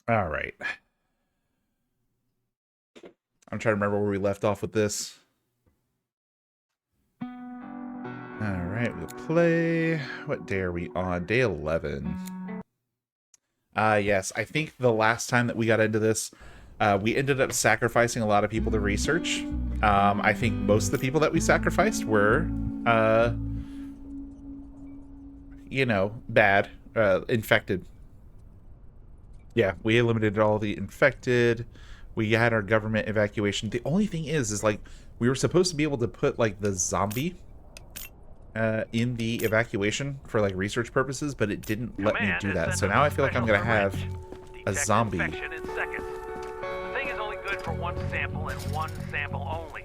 All right. I'm trying to remember where we left off with this. All right, we'll play. What day are we on? Day 11. Yes, I think the last time that we got into this, we ended up sacrificing a lot of people to research. I think most of the people that we sacrificed were, bad, infected. Yeah, we eliminated all the infected. We had our government evacuation. The only thing is like we were supposed to be able to put like the zombie in the evacuation for like research purposes, but it didn't let me do that. So now I feel like I'm gonna have a zombie. Infection in seconds. The thing is only good for one sample and one sample only.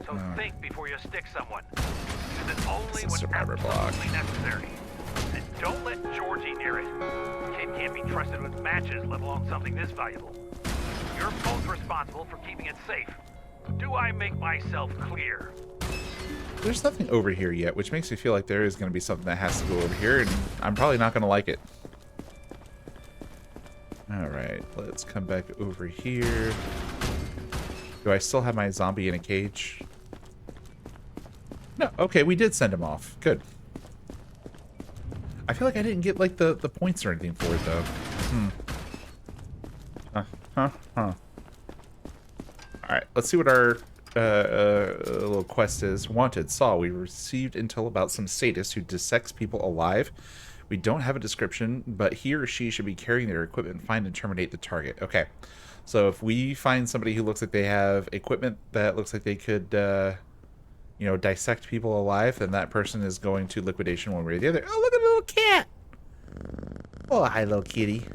So think before you stick someone. Use it only when absolutely necessary. And don't let Georgie near it. Kid can't be trusted with matches, let alone something this valuable. You're both responsible for keeping it safe. Do I make myself clear? There's nothing over here yet, which makes me feel like there is going to be something that has to go over here, and I'm probably not going to like it. Alright, let's come back over here. Do I still have my zombie in a cage? No, okay, we did send him off. Good. I feel like I didn't get, like, the points or anything for it, though. Alright, let's see what our little quest is. Wanted. Saw. We received intel about some sadist who dissects people alive. We don't have a description, but he or she should be carrying their equipment. Find and terminate the target. Okay. So if we find somebody who looks like they have equipment that looks like they could, dissect people alive, then that person is going to liquidation one way or the other. Oh, look at the little cat! Oh, hi, little kitty.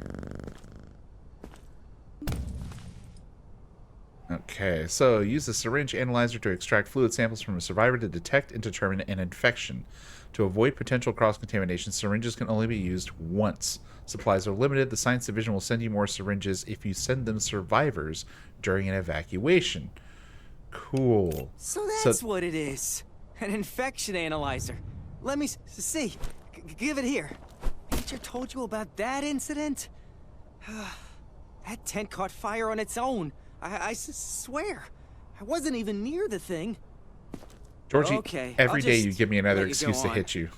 Okay, so use the syringe analyzer to extract fluid samples from a survivor to detect and determine an infection. To avoid potential cross-contamination, syringes can only be used once. Supplies are limited. The science division will send you more syringes if you send them survivors during an evacuation. Cool. So that's what it is. An infection analyzer. Let me see. Give it here. Nature told you about that incident? That tent caught fire on its own. I swear. I wasn't even near the thing. Georgie, okay, every day you give me another excuse to hit you.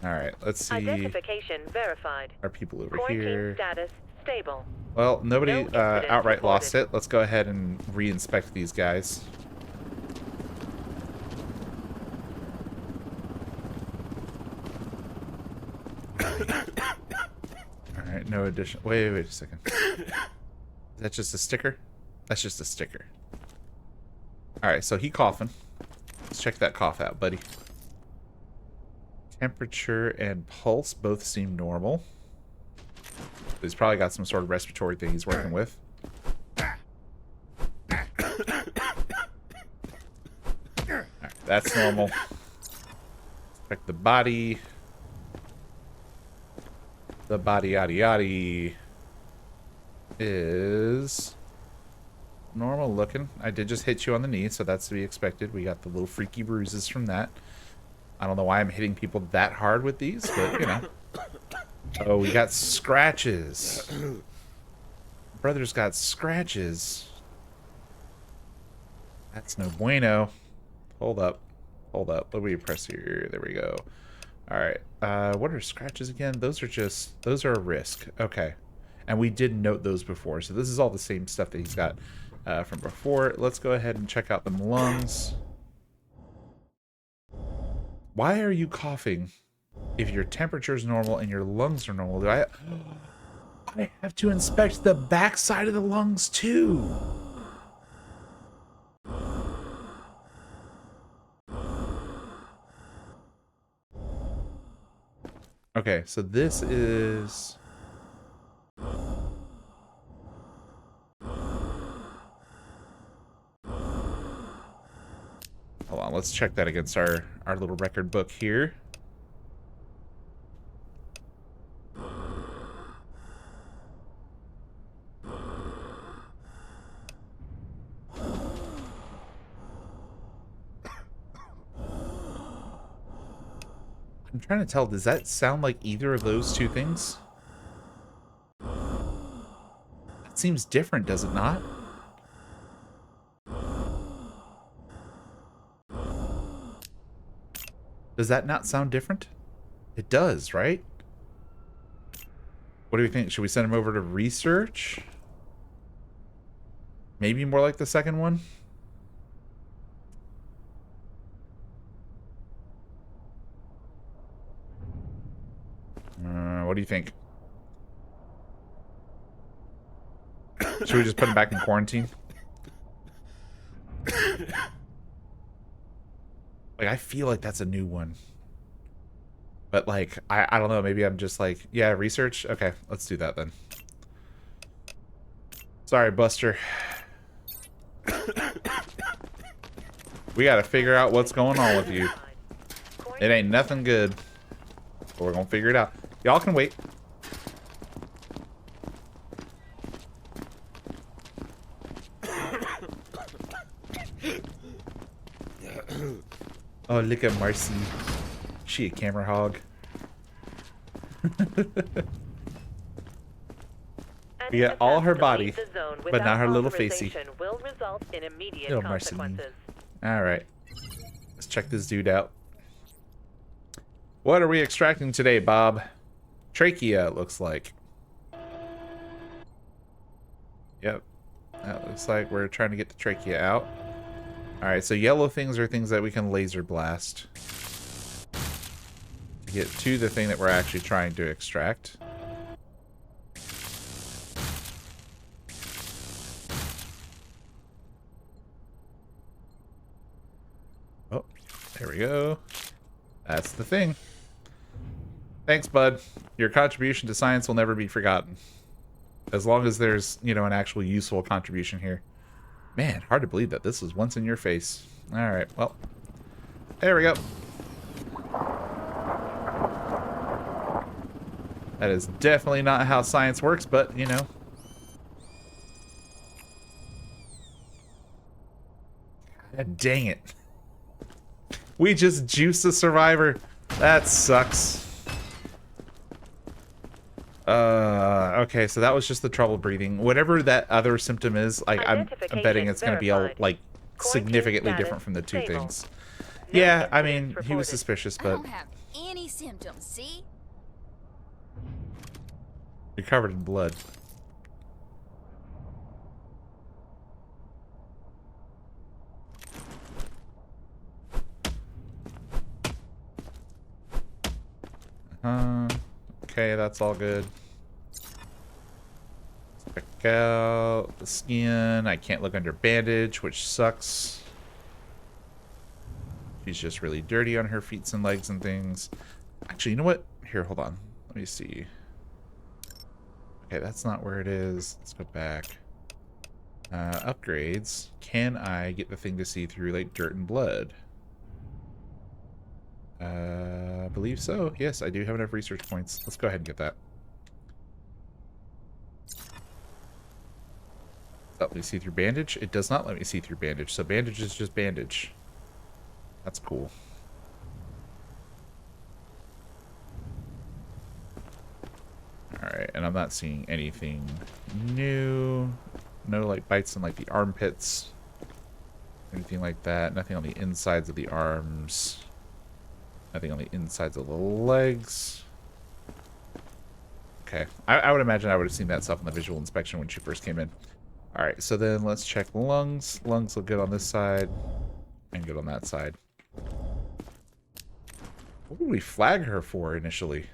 Alright, let's see. Identification verified. Our people over Quarantine here. Status stable. Well, nobody No incident outright reported. lost it. Let's go ahead and re-inspect these guys. Alright, no addition. Wait a second. Is that just a sticker? That's just a sticker. Alright, so he coughing. Let's check that cough out, buddy. Temperature and pulse both seem normal. He's probably got some sort of respiratory thing he's working with. Alright, that's normal. Check the body. The body yaddy yaddy is normal looking. I did just hit you on the knee, so that's to be expected. We got the little freaky bruises from that. I don't know why I'm hitting people that hard with these, but you know. Oh, we got scratches. Brother's got scratches. That's no bueno. Hold up. Hold up. Let me press here. There we go. Alright. What are scratches again? Those are a risk. Okay. And we did note those before. So this is all the same stuff that he's got from before. Let's go ahead and check out them lungs. Why are you coughing if your temperature is normal and your lungs are normal? I have to inspect the backside of the lungs too. Okay, so this is... Hold on, let's check that against our little record book here. I'm trying to tell, does that sound like either of those two things? seems different, does it not? Does that not sound different? It does, right? What do we think? Should we send him over to research? Maybe more like the second one? What do you think? Should we just put him back in quarantine? Like, I feel like that's a new one. But, like, I don't know. Maybe I'm just like, yeah, research? Okay, let's do that then. Sorry, Buster. We gotta figure out what's going on with you. It ain't nothing good. But we're gonna figure it out. Y'all can wait. Oh, look at Marcy. She a camera hog. We got all her body, but not her little facey. Will result in immediate Little Marcy. consequences. Alright. Let's check this dude out. What are we extracting today, Bob? Trachea, it looks like. Yep. That looks like we're trying to get the trachea out. Alright, so yellow things are things that we can laser blast. To get to the thing that we're actually trying to extract. Oh, there we go. That's the thing. Thanks, bud. Your contribution to science will never be forgotten. As long as there's, you know, an actual useful contribution here. Man, hard to believe that this was once in your face. Alright, well. There we go. That is definitely not how science works, but, you know. God dang it. We just juiced the survivor. That sucks. Okay, so that was just the trouble breathing. Whatever that other symptom is, like I'm betting it's going to be all, like, significantly different from the two things. Yeah, I mean, he was suspicious, but I don't have any symptoms, see? you're covered in blood. Okay, that's all good. Check out the skin. I can't look under bandage, which sucks. She's just really dirty on her feet and legs and things. Actually, you know what? Here, hold on. Let me see. Okay, that's not where it is. Let's go back. Upgrades. Can I get the thing to see through, like, dirt and blood? I believe so. Yes, I do have enough research points. Let's go ahead and get that. Does that let me see through bandage? It does not let me see through bandage, so bandage is just bandage. That's cool. Alright, and I'm not seeing anything new. No, like, bites in, like, the armpits. Anything like that. Nothing on the insides of the arms. Nothing on the insides of the legs. Okay. I would imagine I would have seen that stuff in the visual inspection when she first came in. Alright, so then let's check lungs. Lungs look good on this side. And good on that side. What did we flag her for initially?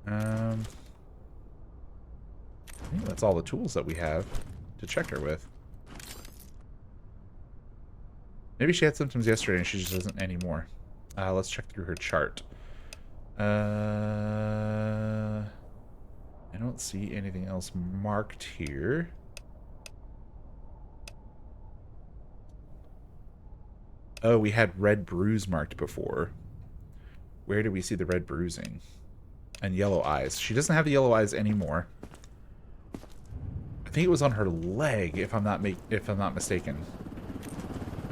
I think that's all the tools that we have to check her with. Maybe she had symptoms yesterday and she just doesn't anymore. Let's check through her chart. I don't see anything else marked here. Oh, we had red bruise marked before. Where did we see the red bruising? And yellow eyes. She doesn't have the yellow eyes anymore. I think it was on her leg, if I'm not mistaken.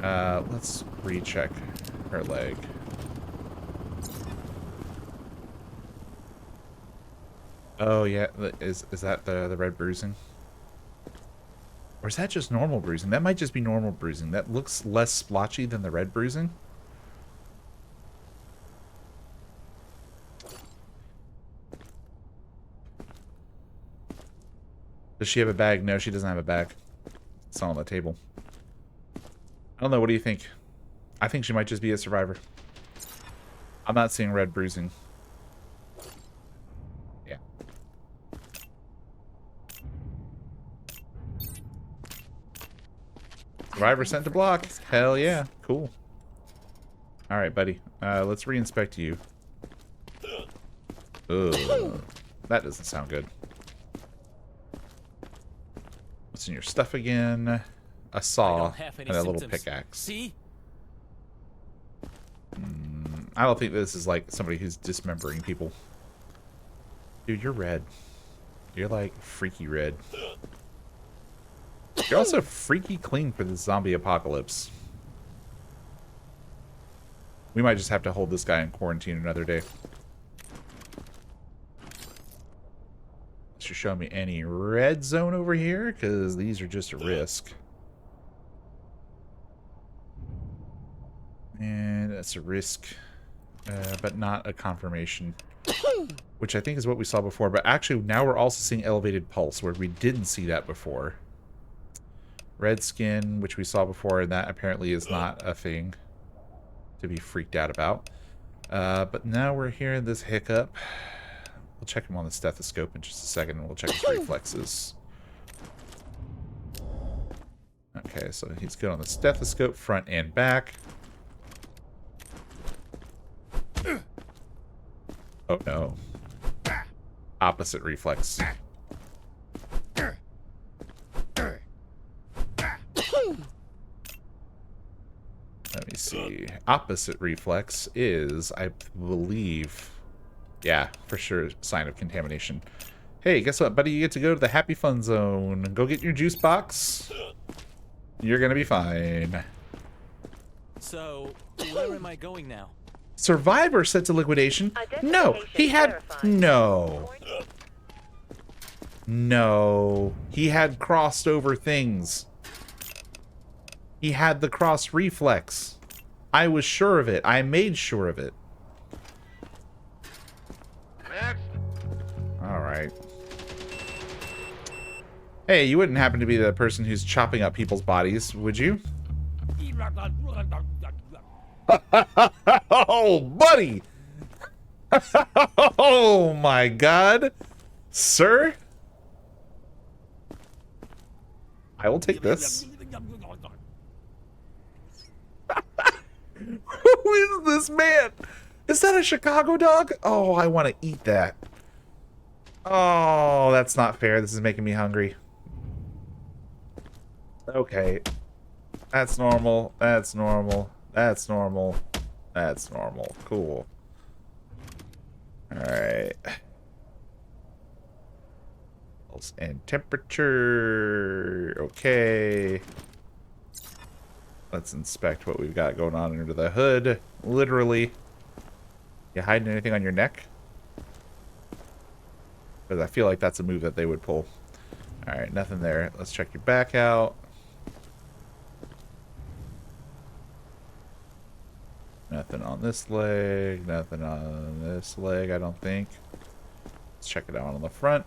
Let's recheck her leg. Oh yeah, is that the red bruising? Or is that just normal bruising? That might just be normal bruising. That looks less splotchy than the red bruising. Does she have a bag? No, she doesn't have a bag. It's not on the table. I don't know. What do you think? I think she might just be a survivor. I'm not seeing red bruising. Yeah. Survivor sent to block. Hell yeah. Cool. Alright, buddy. Let's re-inspect you. Ugh. That doesn't sound good. What's in your stuff again? A saw and a little pickaxe. See? I don't think this is like somebody who's dismembering people. Dude, you're red. You're like freaky red. You're also freaky clean for the zombie apocalypse. We might just have to hold this guy in quarantine another day. Should show me any red zone over here, because these are just a risk. And that's a risk, but not a confirmation. Which I think is what we saw before, but actually now we're also seeing elevated pulse, where we didn't see that before. Red skin, which we saw before, and that apparently is not a thing to be freaked out about. But now we're hearing this hiccup. We'll check him on the stethoscope in just a second, and we'll check his reflexes. Okay, so he's good on the stethoscope, front and back. Oh no. Opposite reflex. Let me see. Opposite reflex is, I believe... Yeah, for sure, sign of contamination. Hey, guess what, buddy? You get to go to the Happy Fun Zone. Go get your juice box. You're gonna be fine. So, where am I going now? Survivor set to liquidation? No, he had... No. No. He had crossed over things. He had the cross reflex. I was sure of it. I made sure of it. Next. Alright. Hey, you wouldn't happen to be the person who's chopping up people's bodies, would you? Oh, buddy! Oh my god! Sir? I will take this. Who is this man? Is that a Chicago dog? Oh, I want to eat that. Oh, that's not fair. This is making me hungry. Okay. That's normal. That's normal. That's normal. That's normal. Cool. Alright. Pulse and temperature. Okay. Let's inspect what we've got going on under the hood. Literally. You hiding anything on your neck? Because I feel like that's a move that they would pull. Alright, nothing there. Let's check your back out. Nothing on this leg. Nothing on this leg, I don't think. Let's check it out on the front.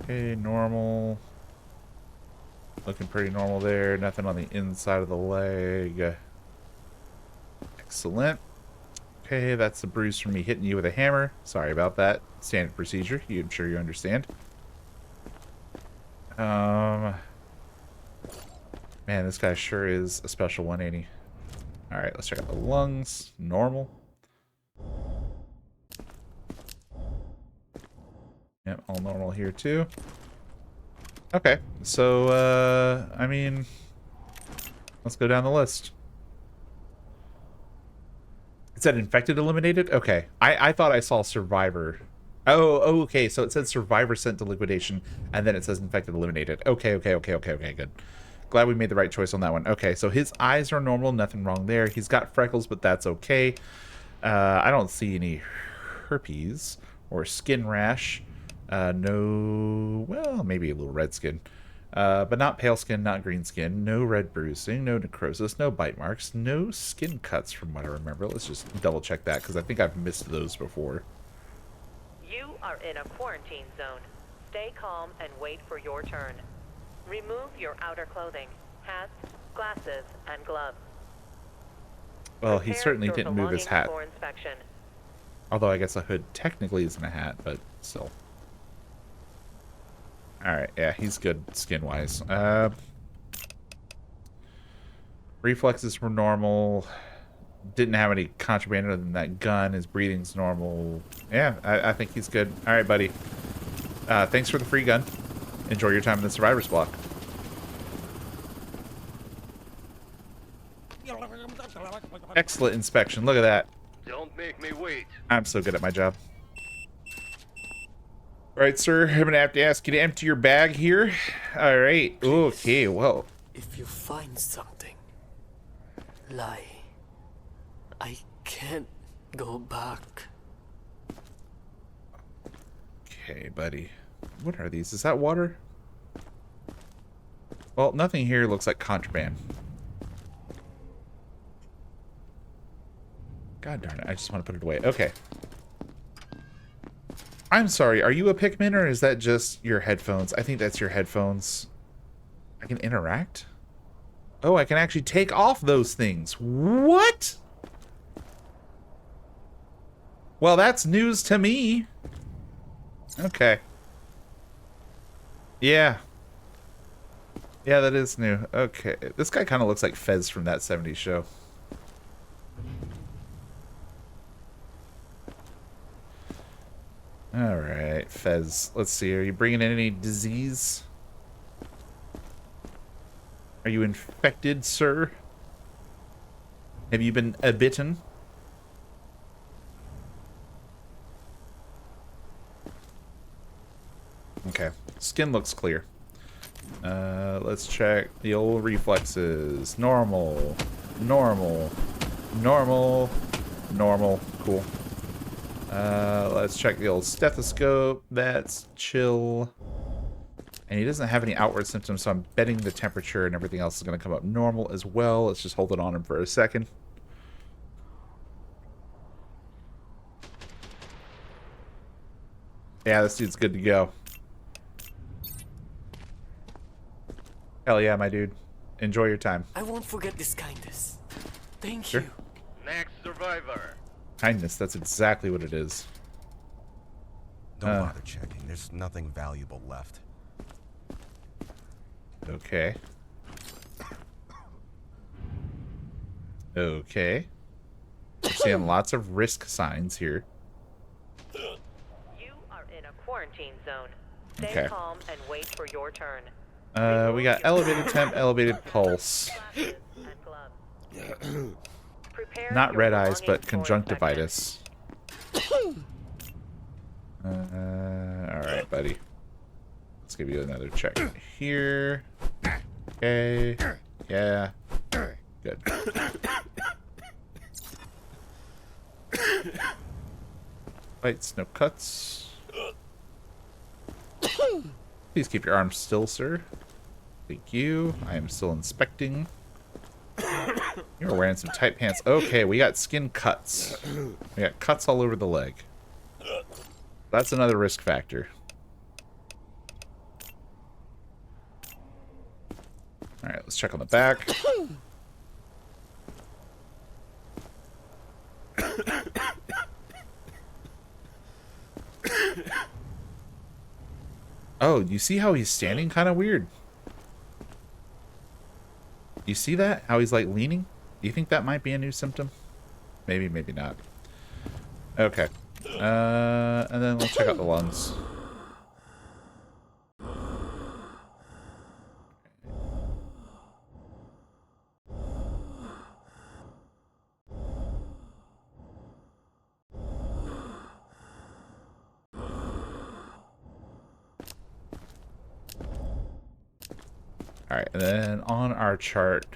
Okay, normal. Looking pretty normal there. Nothing on the inside of the leg. Excellent. Okay, that's the bruise from me hitting you with a hammer. Sorry about that. Standard procedure. I'm sure you understand. Man, this guy sure is a special 180. Alright, let's check out the lungs. Normal. Yep, all normal here too. Okay, so, I mean, let's go down the list. It said infected eliminated? Okay. I thought I saw survivor. Oh, okay. So it said survivor sent to liquidation, and then it says infected eliminated. Okay, good. Glad we made the right choice on that one. Okay, so his eyes are normal. Nothing wrong there. He's got freckles, but that's okay. I don't see any herpes or skin rash. No, well, maybe a little red skin. But not pale skin, not green skin. No red bruising, no necrosis, no bite marks, no skin cuts from what I remember. Let's just double check that because I think I've missed those before. You are in a quarantine zone. Stay calm and wait for your turn. Remove your outer clothing, hats, glasses, and gloves. Well, he Prepare certainly your didn't move his belongings hat. for inspection. Although I guess a hood technically isn't a hat, but still. Alright, yeah, he's good skin-wise. Reflexes were normal. Didn't have any contraband other than that gun. His breathing's normal. Yeah, I think he's good. Alright, buddy. Thanks for the free gun. Enjoy your time in the survivor's block. Excellent inspection. Look at that. Don't make me wait. I'm so good at my job. Alright, sir. I'm going to have to ask you to empty your bag here. Alright. Okay, well. If you find something, lie. I can't go back. Okay, buddy. What are these? Is that water? Well, nothing here looks like contraband. God darn it, I just want to put it away. Okay. I'm sorry, are you a Pikmin or is that just your headphones? I think that's your headphones. I can interact? Oh, I can actually take off those things. What? Well, that's news to me. Okay. Yeah. Yeah, that is new. Okay. This guy kind of looks like Fez from that 70s show. Alright, Fez. Let's see. Are you bringing in any disease? Are you infected, sir? Have you been bitten? Okay. Skin looks clear. Let's check the old reflexes. Normal. Normal. Normal. Normal. Cool. Let's check the old stethoscope. That's chill. And he doesn't have any outward symptoms, so I'm betting the temperature and everything else is going to come up normal as well. Let's just hold it on him for a second. Yeah, this dude's good to go. Hell yeah, my dude. Enjoy your time. I won't forget this kindness. Thank Sure. you. Next survivor. Kindness, that's exactly what it is. Don't bother checking. There's nothing valuable left. Okay. Okay. We're seeing lots of risk signs here. You are in a quarantine zone. Stay Okay. calm and wait for your turn. We got elevated temp, elevated pulse. Glasses and gloves. Prepare Not your red eyes, belongings but for conjunctivitis. Alright, buddy. Let's give you another check here. Okay. Yeah. Good. Bites, no cuts. Please keep your arms still, sir. Thank you. I am still inspecting. You're wearing some tight pants. Okay, we got skin cuts. We got cuts all over the leg. That's another risk factor. Alright, let's check on the back. Oh, you see how he's standing kind of weird? You see that? How he's like leaning? Do you think that might be a new symptom? Maybe, maybe not. Okay. And then let's check out the lungs. Alright, and then on our chart,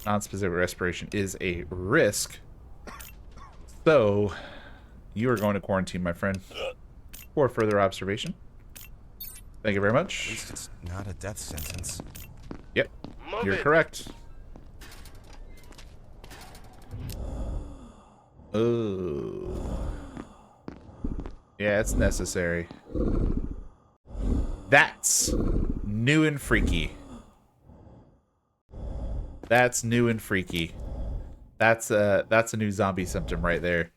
non-specific respiration is a risk. So, You are going to quarantine, my friend, for further observation. Thank you very At much. least it's not a death sentence. Yep, Move you're it. correct. Oh. Yeah, it's necessary. That's new and freaky. That's new and freaky. That's a new zombie symptom right there.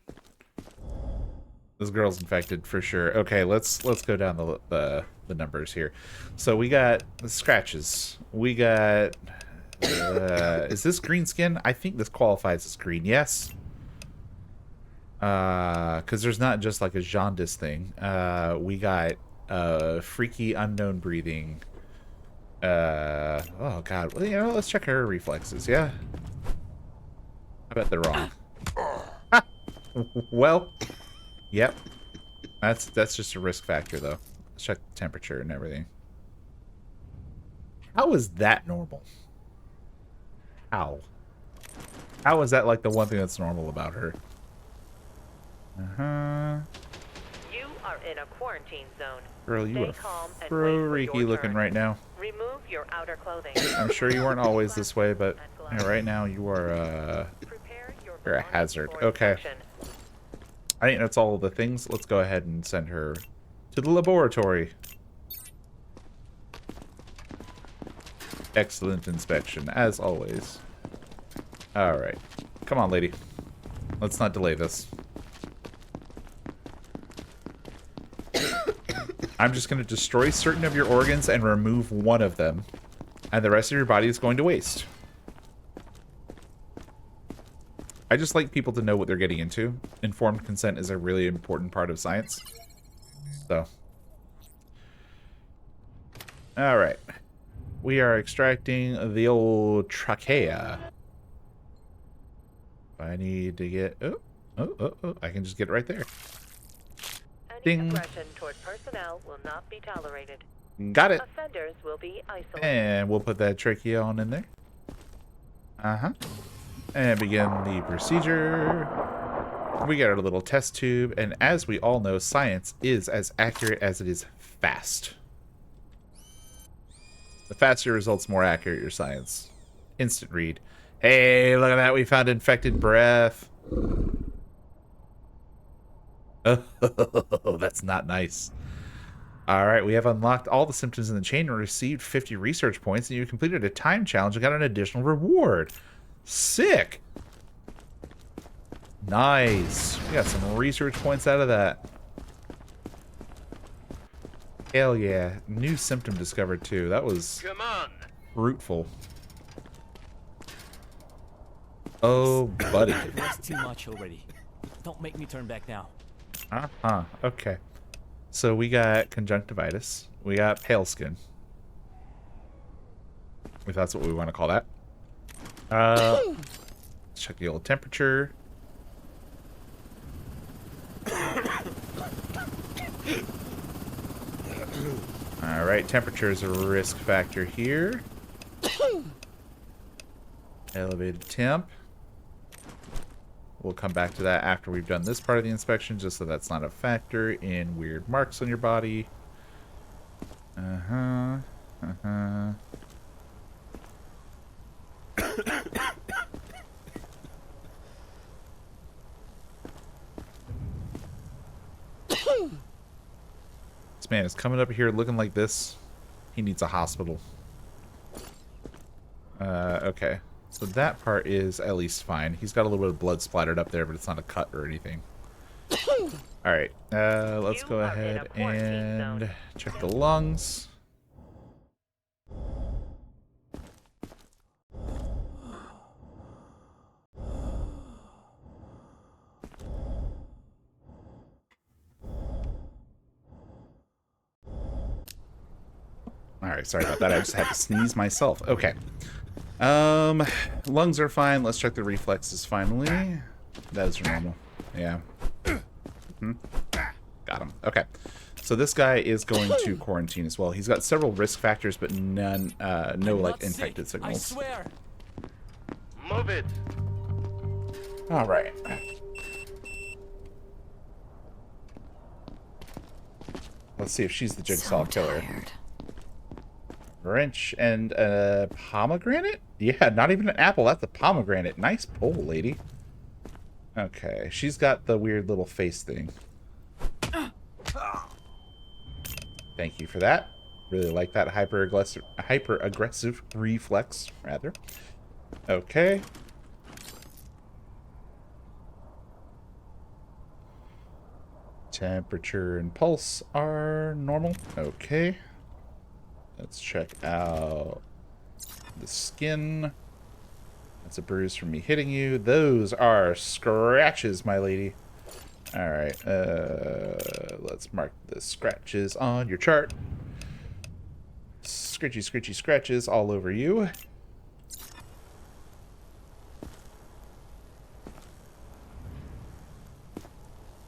This girl's infected for sure. Okay, let's go down the numbers here. So we got the scratches. We got is this green skin? I think this qualifies as green. Yes. Because there's not just like a jaundice thing. We got freaky unknown breathing. Oh god. Well, you know, let's check her reflexes. Yeah. I bet they're wrong. Well, yep. That's just a risk factor though. Let's check the temperature and everything. How is that normal? How? How is that like the one thing that's normal about her? Uh-huh. You are in a quarantine zone. Girl, you Stay are calm and wait for your freaky looking turn. right now. Remove your outer clothing. I'm sure you weren't always this way, but yeah, right now you are Prepare your you're a belongings hazard. for Okay. inspection. I think that's all of the things. Let's go ahead and send her to the laboratory. Excellent inspection, as always. Alright. Come on, lady. Let's not delay this. I'm just going to destroy certain of your organs and remove one of them. And the rest of your body is going to waste. I just like people to know what they're getting into. Informed consent is a really important part of science. So. Alright. We are extracting the old trachea. I need to get... Oh. I can just get it right there. Any Ding. aggression toward personnel will not be tolerated. Got it. Offenders will be isolated. And we'll put that trachea on in there. Uh-huh. And begin the procedure. We got our little test tube, and as we all know, science is as accurate as it is fast. The faster your results, more accurate your science. Instant read. Hey, look at that, we found infected breath. Oh, that's not nice. Alright, we have unlocked all the symptoms in the chain and received 50 research points, and you completed a time challenge and got an additional reward. Sick! Nice. We got some research points out of that. Hell yeah. New symptom discovered too. That was Come on. fruitful. Oh, buddy. That's too much already. Don't make me turn back now. Uh-huh. Okay. So we got conjunctivitis. We got pale skin. If that's what we want to call that. Check the old temperature. Alright, temperature is a risk factor here. Elevated temp. We'll come back to that after we've done this part of the inspection, just so that's not a factor in weird marks on your body. Uh-huh. Uh-huh. This man is coming up here looking like this. He needs a hospital. Okay. So that part is at least fine. He's got a little bit of blood splattered up there, but it's not a cut or anything. Alright, let's go ahead and check the lungs. Alright, sorry about that. I just had to sneeze myself. Okay. Lungs are fine. Let's check the reflexes finally. Those are normal. Yeah. Got him. Okay. So this guy is going to quarantine as well. He's got several risk factors, but none, no, like, infected signals. I swear. Move it. Alright. Let's see if she's the Jigsaw So killer. tired. Wrench and a pomegranate? Yeah, not even an apple. That's a pomegranate. Nice pull, lady. Okay, she's got the weird little face thing. Thank you for that. Really like that hyper-aggressive reflex, rather. Okay. Temperature and pulse are normal. Okay. Let's check out the skin. That's a bruise from me hitting you. Those are scratches, my lady. Alright, let's mark the scratches on your chart. Scritchy, scritchy scratches all over you.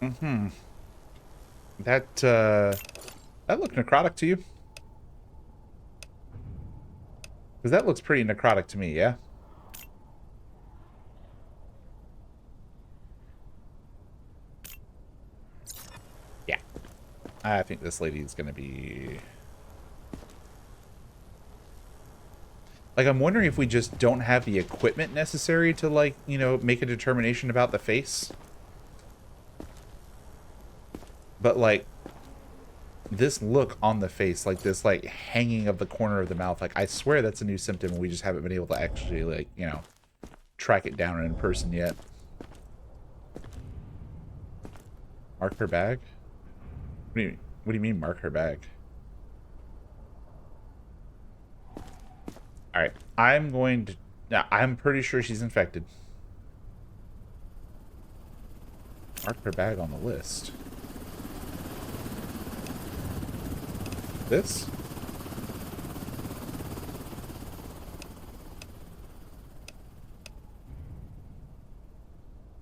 Mm-hmm. That looked necrotic to you? Because that looks pretty necrotic to me, yeah? Yeah. I think this lady is going to be... Like, I'm wondering if we just don't have the equipment necessary to, like, you know, make a determination about the face. But, like, this look on the face, like this, like, hanging of the corner of the mouth, like, I swear that's a new symptom and we just haven't been able to actually, like, you know, track it down in person yet. Mark her bag? What do you mean mark her bag? Alright, I'm going to... Now, I'm pretty sure she's infected. Mark her bag on the list. This?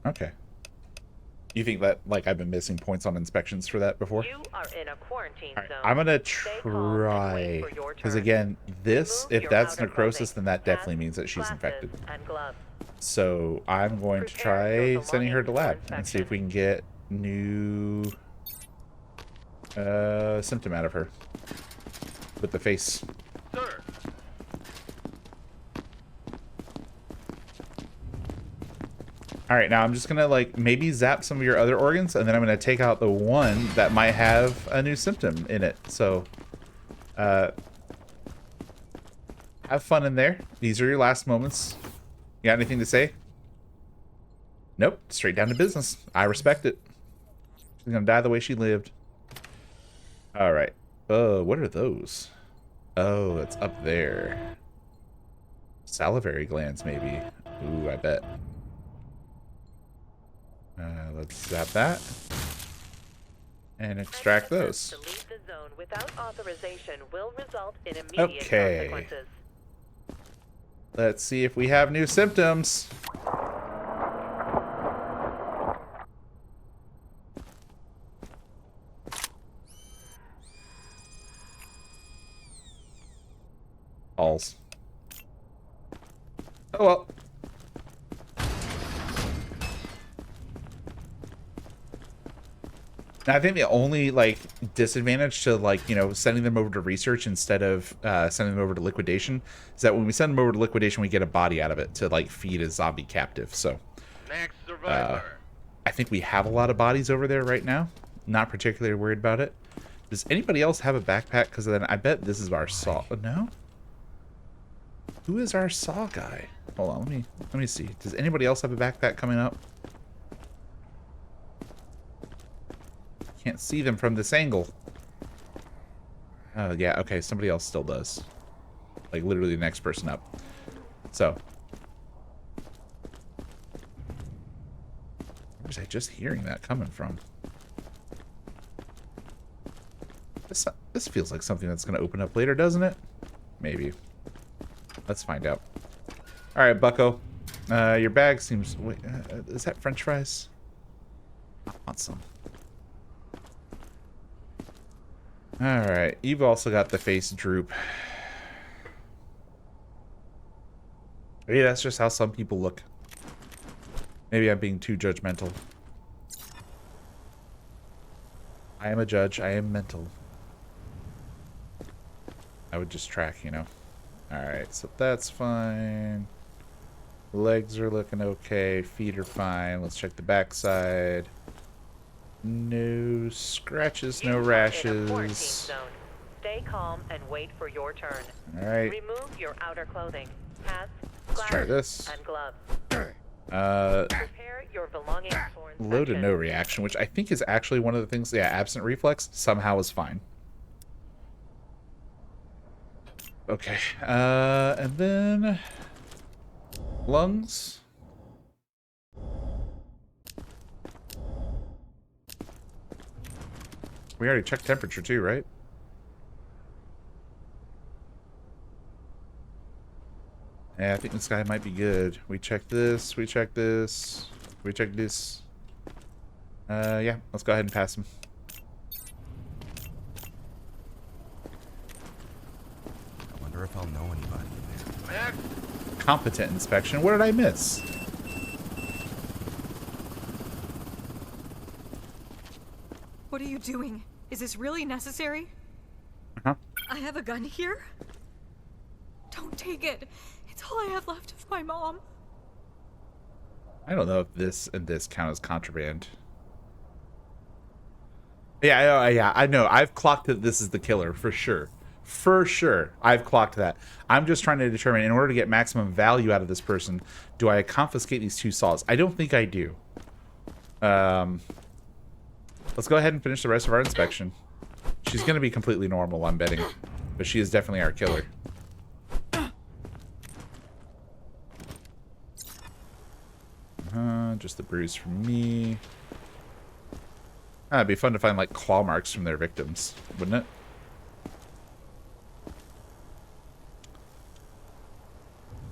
Okay. You think that, like, I've been missing points on inspections for that before? You are in a quarantine Alright, zone. I'm gonna Stay calm and wait try, for your because turn. again, this, Remove if your that's outer necrosis, clothing, then that definitely hats, means that she's glasses, infected. and gloves. So I'm going to Prepare your try sending her to belongings lab for and see if we inspection. can get new symptom out of her with the face. Sir, All right, now I'm just gonna, like, maybe zap some of your other organs, and then I'm gonna take out the one that might have a new symptom in it. So, have fun in there. These are your last moments. You got anything to say? Nope. Straight down to business. I respect it. She's gonna die the way she lived. All right. What are those? Oh, it's up there. Salivary glands, maybe. Ooh, I bet. Let's zap that. And extract Any those. attempts to leave the zone without authorization will result in immediate Okay. consequences. Let's see if we have new symptoms. Balls. Oh well. Now, I think the only, like, disadvantage to, like, you know, sending them over to research instead of sending them over to liquidation is that when we send them over to liquidation, we get a body out of it to, like, feed a zombie captive. So, next survivor. I think we have a lot of bodies over there right now. Not particularly worried about it. Does anybody else have a backpack? Because then I bet this is our saw. No? Who is our saw guy? Hold on, let me see. Does anybody else have a backpack coming up? Can't see them from this angle. Oh, yeah, okay, somebody else still does. Like, literally the next person up. So. Where was I just hearing that coming from? This feels like something that's going to open up later, doesn't it? Maybe. Let's find out. Alright, bucko. Your bag seems... Wait, is that french fries? I want some. Alright, you've also got the face droop. Maybe that's just how some people look. Maybe I'm being too judgmental. I am a judge. I am mental. I would just track, you know. Alright, so that's fine. Legs are looking okay. Feet are fine. Let's check the backside. No scratches, no rashes. Stay calm and wait for your turn. Alright. Remove your outer clothing. Hats, Let's try glasses, this. and gloves. Prepare your belongings for inspection. Low to no reaction, which I think is actually one of the things. Yeah, absent reflex somehow is fine. Okay. And then lungs. We already checked temperature too, right? Yeah, I think this guy might be good. We checked this, we checked this, we checked this. Yeah, let's go ahead and pass him. I wonder if I'll know anybody in there. Competent inspection. What did I miss? What are you doing? Is this really necessary? Huh? I have a gun here. Don't take it. It's all I have left of my mom. I don't know if this and this count as contraband. Yeah, I know. I've clocked that this is the killer for sure. For sure, I've clocked that. I'm just trying to determine, in order to get maximum value out of this person, do I confiscate these 2 saws? I don't think I do. Let's go ahead and finish the rest of our inspection. She's going to be completely normal, I'm betting. But she is definitely our killer. Just the bruise from me. It'd be fun to find, like, claw marks from their victims, wouldn't it?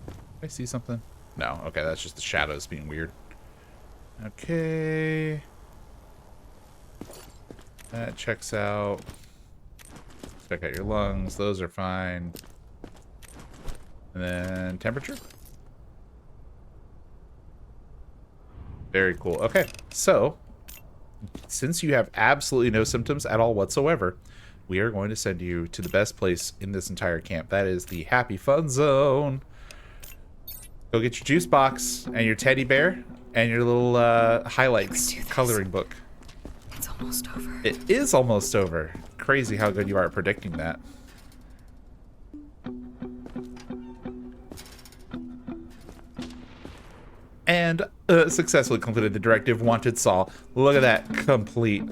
Did I see something? No. Okay, that's just the shadows being weird. Okay. That checks out. Check out your lungs. Those are fine. And then temperature. Very cool. Okay, so since you have absolutely no symptoms at all whatsoever, we are going to send you to the best place in this entire camp. That is the Happy Fun Zone. Go get your juice box and your teddy bear and your little highlights coloring book. It's almost over. It is almost over. Crazy how good you are at predicting that. And successfully completed the directive. Wanted Saw. Look at that. Complete.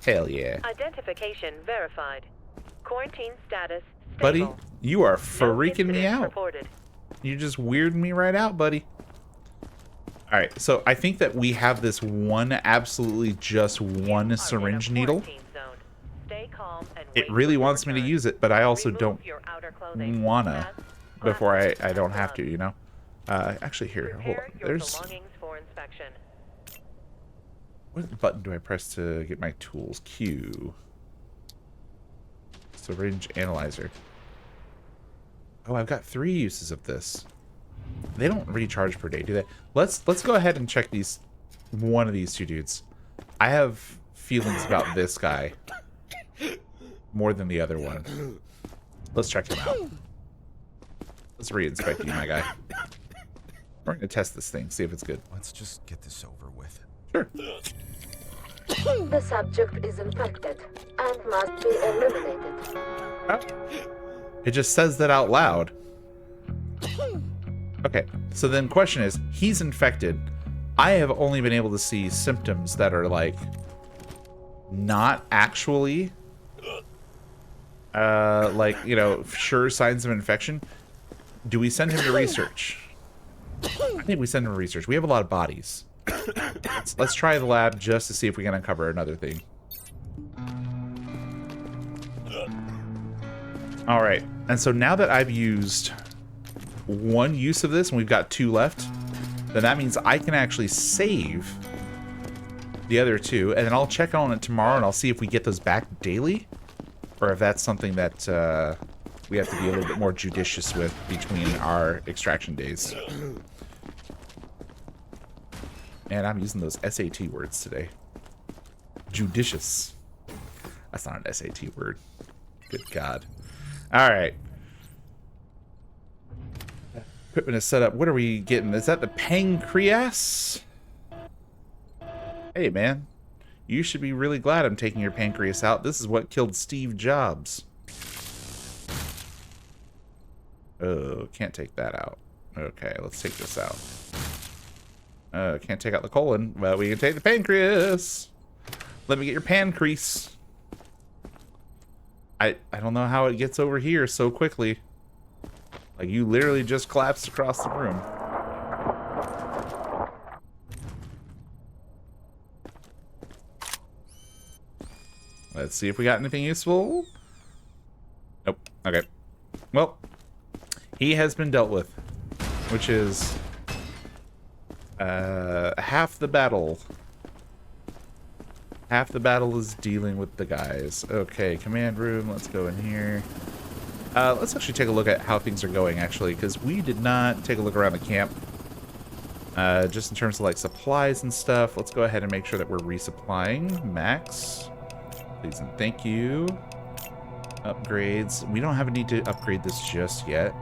Hell yeah. Identification verified. Quarantine status stable. Buddy, you are freaking me incidents out. reported. You just weirding me right out, buddy. Alright, so I think that we have this one, absolutely just one syringe needle. Stay calm and It wait really for wants your me to turn. use it, but I also Remove don't your outer clothing. wanna Hats, before glasses, I don't and have to, gloves. you know? Actually, here, hold Prepare on. your There's... belongings for inspection. What button do I press to get my tools? Q. Syringe analyzer. Oh, I've got 3 uses of this. They don't recharge per day, do they? Let's go ahead and check these. One of these 2 dudes. I have feelings about this guy more than the other one. Let's check him out. Let's re-inspect you, my guy. We're gonna test this thing, see if it's good. Let's just get this over with. Sure. The subject is infected and must be eliminated. Oh. It just says that out loud. Okay, so then question is, he's infected. I have only been able to see symptoms that are like not actually like, you know, sure signs of infection. Do we send him to research? I think we send him to research. We have a lot of bodies. Let's try the lab just to see if we can uncover another thing. All right, and so now that I've used 1 use of this and we've got 2 left, then that means I can actually save the other 2, and then I'll check on it tomorrow and I'll see if we get those back daily, or if that's something that we have to be a little bit more judicious with between our extraction days. And I'm using those SAT words today. Judicious. That's not an SAT word. Good God. All right. Equipment is set up. What are we getting? Is that the pancreas? Hey, man. You should be really glad I'm taking your pancreas out. This is what killed Steve Jobs. Oh, can't take that out. Okay, let's take this out. Can't take out the colon, but we can take the pancreas. Let me get your pancreas. I don't know how it gets over here so quickly. Like, you literally just collapsed across the room. Let's see if we got anything useful. Nope. Okay. Well, he has been dealt with, which is half the battle. Half the battle is dealing with the guys. Okay, command room. Let's go in here. Let's actually take a look at how things are going, actually, because we did not take a look around the camp. Just in terms of, like, supplies and stuff. Let's go ahead and make sure that we're resupplying. Max. Please and thank you. Upgrades. We don't have a need to upgrade this just yet.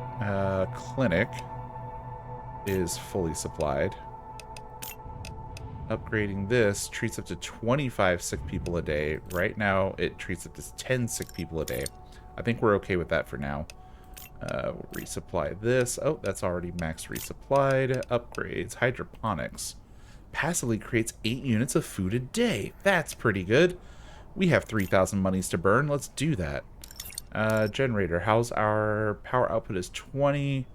Clinic is fully supplied. Upgrading this treats up to 25 sick people a day. Right now, it treats up to 10 sick people a day. I think we're okay with that for now. We'll resupply this. Oh, that's already max resupplied. Upgrades. Hydroponics. Passively creates 8 units of food a day. That's pretty good. We have 3,000 monies to burn. Let's do that. Generator. How's our power output is 20.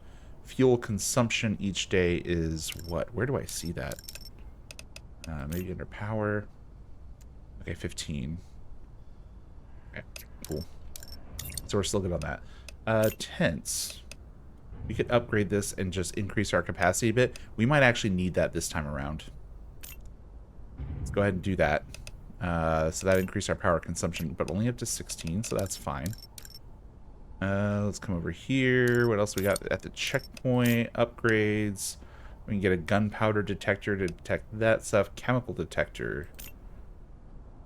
Fuel consumption each day is what? Where do I see that? Maybe under power. Okay, 15. Okay, cool. So we're still good on that. Tents. We could upgrade this and just increase our capacity a bit. We might actually need that this time around. Let's go ahead and do that. So that increased our power consumption, but only up to 16, so that's fine. Let's come over here. What else we got at the checkpoint? Upgrades. We can get a gunpowder detector to detect that stuff. Chemical detector.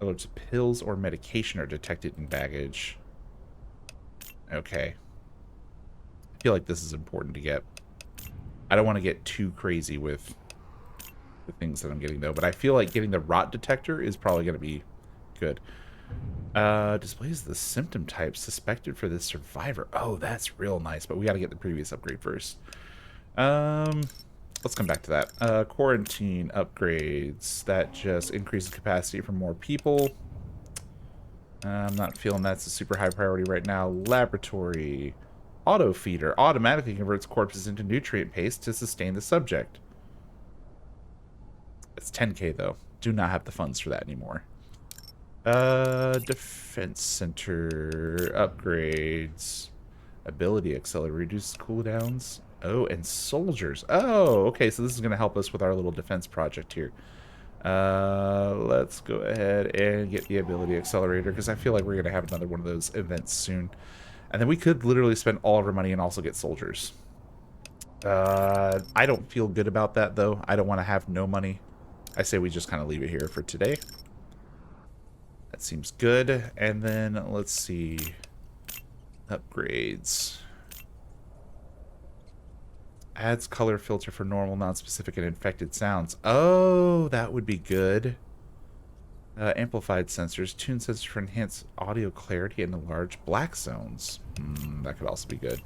Alerts of pills or medication are detected in baggage. Okay. I feel like this is important to get. I don't want to get too crazy with the things that I'm getting, though. But I feel like getting the rot detector is probably going to be good. Displays the symptom type suspected for this survivor. Oh, that's real nice. But we got to get the previous upgrade first. Let's come back to that. Quarantine upgrades. That just increases capacity for more people. I'm not feeling that's a super high priority right now. Laboratory. Auto feeder. Automatically converts corpses into nutrient paste to sustain the subject. It's 10k though. Do not have the funds for that anymore. Defense center. Upgrades. Ability accelerator. Reduces cooldowns. Oh, and soldiers. Oh, okay, so this is going to help us with our little defense project here. Let's go ahead and get the ability accelerator, because I feel like we're going to have another one of those events soon. And then we could literally spend all of our money and also get soldiers. I don't feel good about that, though. I don't want to have no money. I say we just kind of leave it here for today. That seems good. And then, let's see. Upgrades. Adds color filter for normal, non-specific, and infected sounds. Oh, that would be good. Amplified sensors. Tune sensors for enhanced audio clarity and enlarged black zones. That could also be good.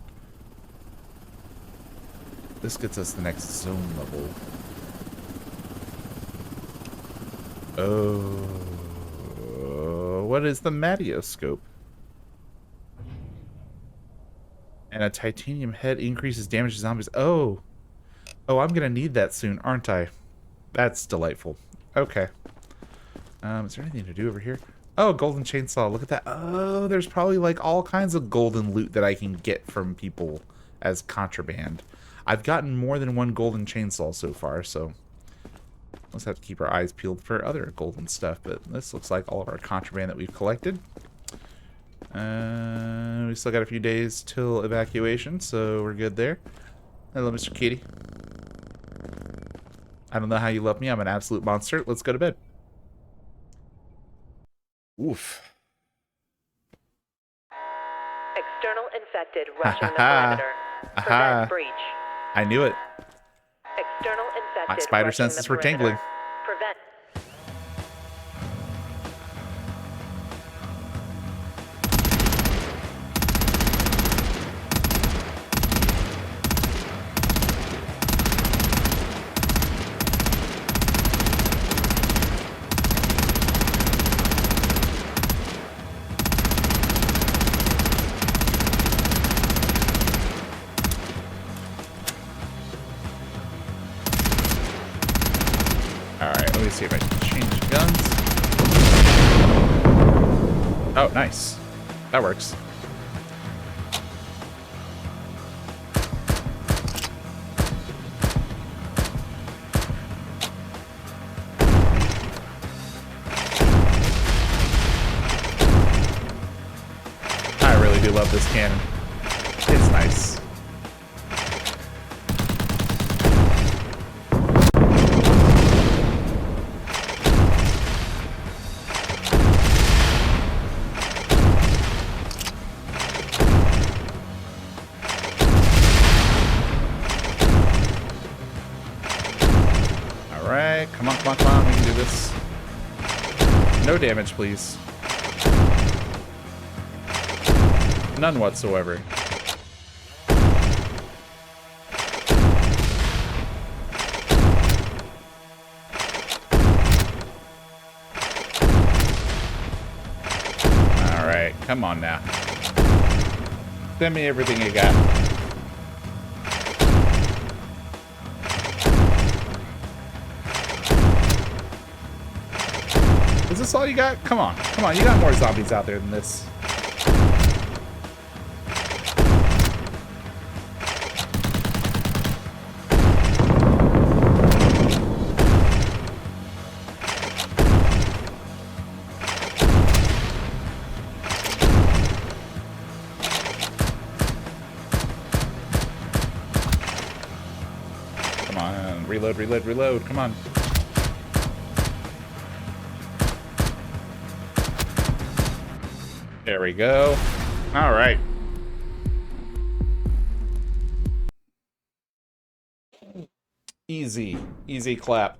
This gets us the next zone level. Oh, what is the Madioscope? And a titanium head increases damage to zombies. Oh, I'm gonna need that soon, aren't I? That's delightful. Okay. Is there anything to do over here? Oh, golden chainsaw. Look at that. Oh, there's probably like all kinds of golden loot that I can get from people as contraband. I've gotten more than one golden chainsaw so far, so let's have to keep our eyes peeled for other golden stuff. But this looks like all of our contraband that we've collected. We still got a few days till evacuation, so we're good there. Hello, Mr. Kitty. I don't know how you love me. I'm an absolute monster. Let's go to bed. Oof. infected rushing the perimeter. Prevent breach. I knew it. External infected My spider rushing senses the were tingling. perimeter. Prevent. Alright, let me see if I can change guns. Oh, nice. That works. I really do love this cannon. It's nice. Alright, come on, come on, come on, we can do this. No damage, please. None whatsoever. Alright, come on now. Send me everything you got. Is this all you got? Come on. Come on, you got more zombies out there than this. Come on, reload, reload, reload. Come on. There we go. All right. Easy. Easy clap.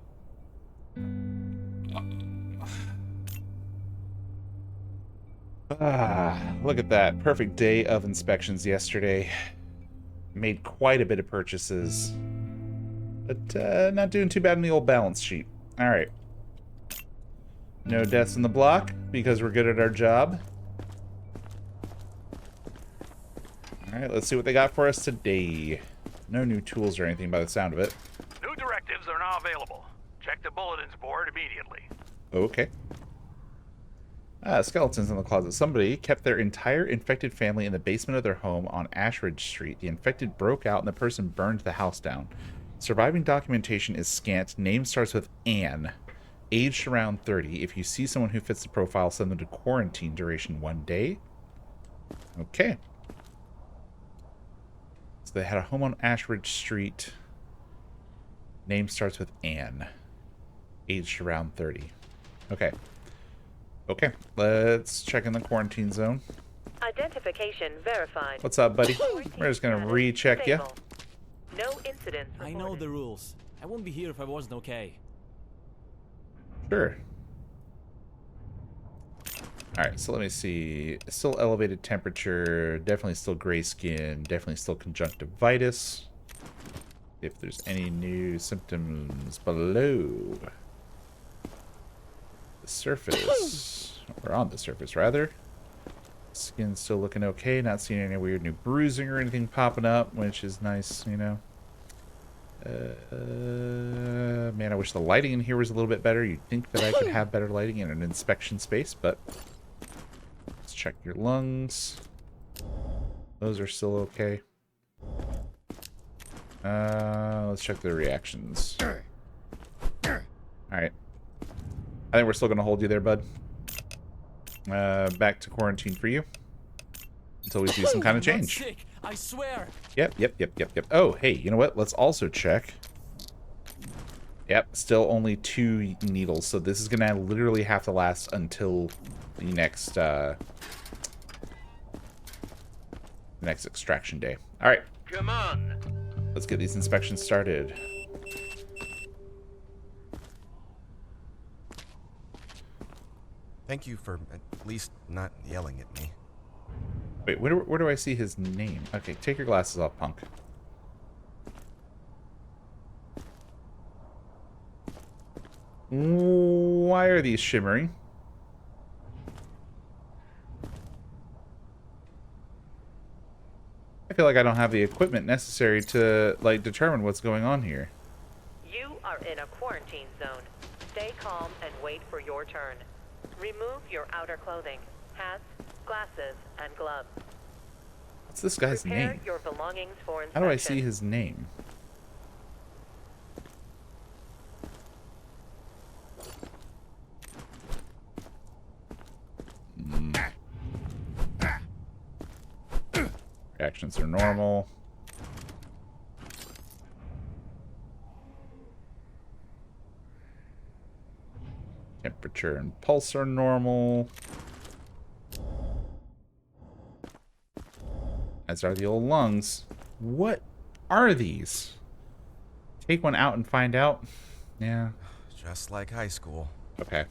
Look at that. Perfect day of inspections yesterday. Made quite a bit of purchases. But not doing too bad in the old balance sheet. All right. No deaths in the block because we're good at our job. Alright, let's see what they got for us today. No new tools or anything by the sound of it. New directives are now available. Check the bulletins board immediately. Okay. Skeletons in the closet. Somebody kept their entire infected family in the basement of their home on Ashridge Street. The infected broke out and the person burned the house down. Surviving documentation is scant. Name starts with Anne. Aged around 30. If you see someone who fits the profile, send them to quarantine. Duration 1 day. Okay. So they had a home on Ashridge Street. Name starts with Anne. Aged around 30. Okay. Okay, let's check in the quarantine zone. Identification verified. What's up, buddy? We're just gonna recheck you. No incidents reported. I know the rules. I wouldn't be here if I wasn't okay. Sure. Alright, so let me see. Still elevated temperature. Definitely still gray skin. Definitely still conjunctivitis. If there's any new symptoms below the surface. Or on the surface, rather. Skin's still looking okay. Not seeing any weird new bruising or anything popping up, which is nice, you know. Man, I wish the lighting in here was a little bit better. You'd think that I could have better lighting in an inspection space, but let's check your lungs. Those are still okay. Let's check the reactions. Alright. I think we're still going to hold you there, bud. Back to quarantine for you. Until we see some kind of change. I'm not sick, I swear. Yep. Oh, hey, you know what? Let's also check. Yep, still only 2 needles. So this is going to literally have to last until the next Next extraction day. All right. Come on. Let's get these inspections started. Thank you for at least not yelling at me. Wait, where do I see his name? Okay, take your glasses off, punk. Why are these shimmering? I feel like I don't have the equipment necessary to, like, determine what's going on here. You are in a quarantine zone. Stay calm and wait for your turn. Remove your outer clothing, hats, glasses, and gloves. What's this guy's Prepare name? your belongings for How inspection. do I see his name? Reactions are normal. Temperature and pulse are normal. As are the old lungs. What are these? Take one out and find out. Yeah. Just like high school. Okay.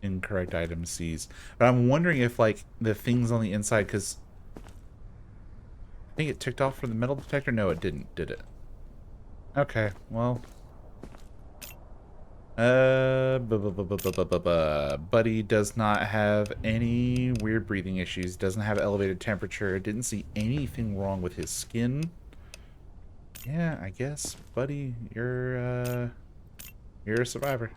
Incorrect item seized. But I'm wondering if, like, the things on the inside, because I think it ticked off for the metal detector. No, it didn't, did it? Okay, well. Buddy does not have any weird breathing issues. Doesn't have elevated temperature. Didn't see anything wrong with his skin. Yeah, I guess, buddy, you're a survivor.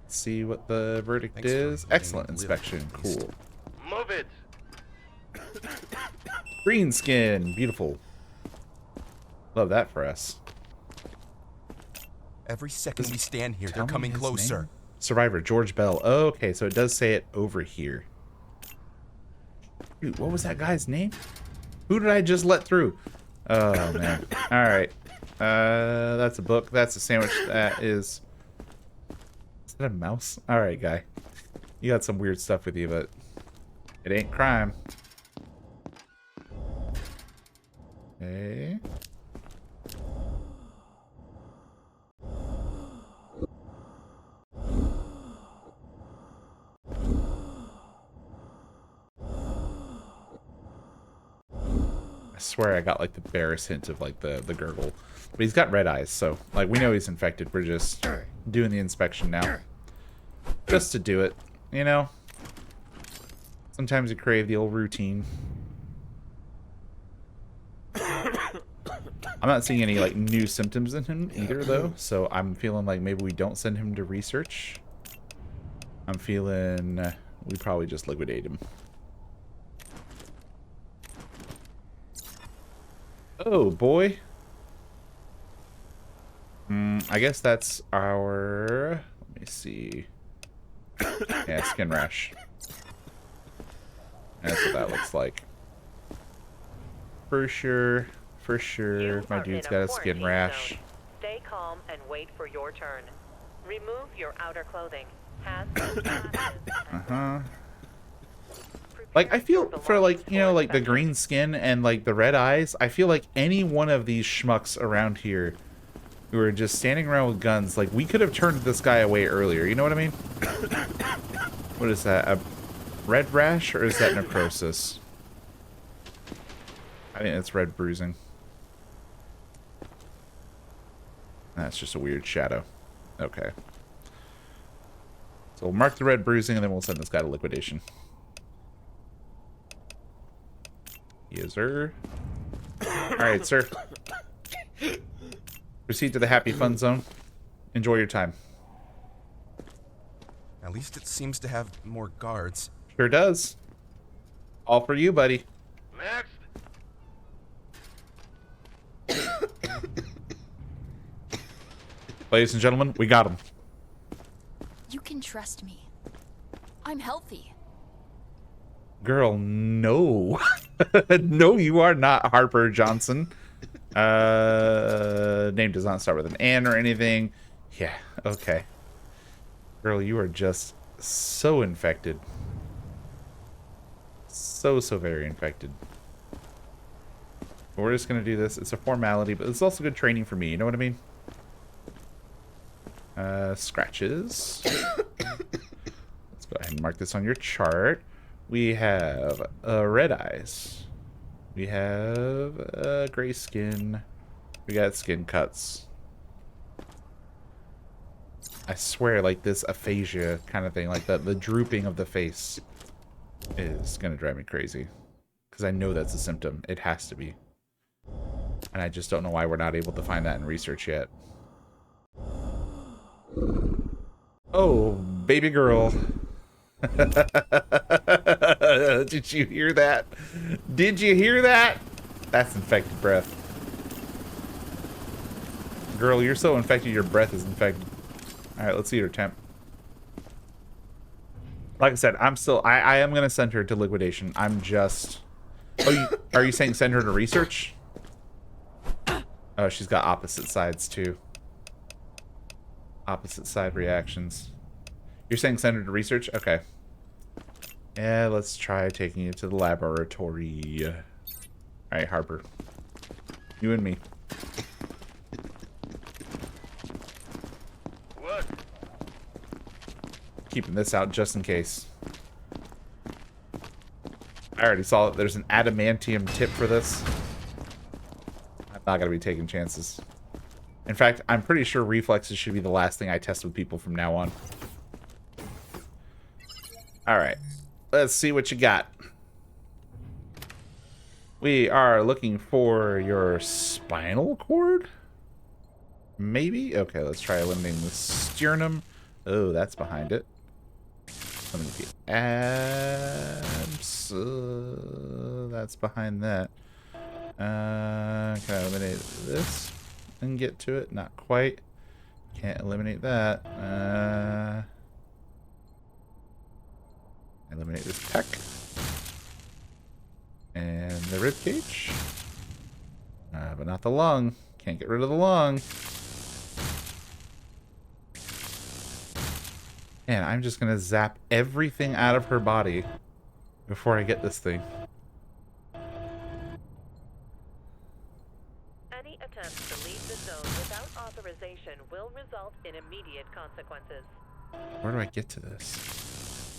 Let's see what the verdict Thanks is. for Excellent being inspection. really Cool. Move it. Green skin. Beautiful. Love that for us. Every second we stand here, Tell they're me coming his closer. name. Survivor, George Bell. Oh, okay, so it does say it over here. Dude, what was that guy's name? Who did I just let through? Oh, man. All right. That's a book. That's a sandwich. That is... Is that a mouse? All right, guy. You got some weird stuff with you, but it ain't crime. Okay. I swear I got like the barest hint of like the gurgle. But he's got red eyes, so like we know he's infected. We're just doing the inspection now. Just to do it, you know? Sometimes you crave the old routine. I'm not seeing any like new symptoms in him either though, so I'm feeling like maybe we don't send him to research. I'm feeling we probably just liquidate him. Oh boy. I guess that's our, let me see. Yeah, skin rash. That's what that looks like. For sure, my dude's got a skin rash. Zone. Stay calm and wait for your turn. Remove your outer clothing. Hats, glasses, and Like, I feel for, like, you know, like, the green skin and, like, the red eyes, I feel like any one of these schmucks around here who are just standing around with guns, like, we could have turned this guy away earlier, you know what I mean? What is that, a red rash, or is that necrosis? I think it's red bruising. That's just a weird shadow. Okay. So we'll mark the red bruising, and then we'll send this guy to liquidation. Yes, sir. Alright, sir. Proceed to the happy fun zone. Enjoy your time. At least it seems to have more guards. Sure does. All for you, buddy. Next. Ladies and gentlemen, we got him. You can trust me. I'm healthy. Girl, no. No, you are not Harper Johnson. Name does not start with an N or anything. Yeah, okay. Girl, you are just so infected. So very infected. But we're just gonna do this. It's a formality, but it's also good training for me. You know what I mean? Scratches. Let's go ahead and mark this on your chart. We have red eyes. We have gray skin. We got skin cuts. I swear, like this aphasia kind of thing, like the drooping of the face is gonna drive me crazy. Because I know that's a symptom. It has to be. And I just don't know why we're not able to find that in research yet. Oh, baby girl. Did you hear that? Did you hear that? That's infected breath. Girl, you're so infected, your breath is infected. Alright, let's see her temp. Like I said, I am going to send her to liquidation. I'm just... Oh, are you saying send her to research? Oh, she's got opposite sides, too. Opposite side reactions. You're saying send her to research? Okay. Yeah, let's try taking you to the laboratory. Alright, Harper. You and me. What? Keeping this out just in case. I already saw that there's an adamantium tip for this. I'm not going to be taking chances. In fact, I'm pretty sure reflexes should be the last thing I test with people from now on. Alright. Let's see what you got. We are looking for your spinal cord? Maybe? Okay, let's try eliminating the sternum. Oh, that's behind it. Let me get abs. That's behind that. Can I eliminate this and get to it? Not quite. Can't eliminate that. Eliminate this pec. And the rib cage. But not the lung. Can't get rid of the lung. Man, I'm just gonna zap everything out of her body before I get this thing. Any attempts to leave the zone without authorization will result in immediate consequences. Where do I get to this?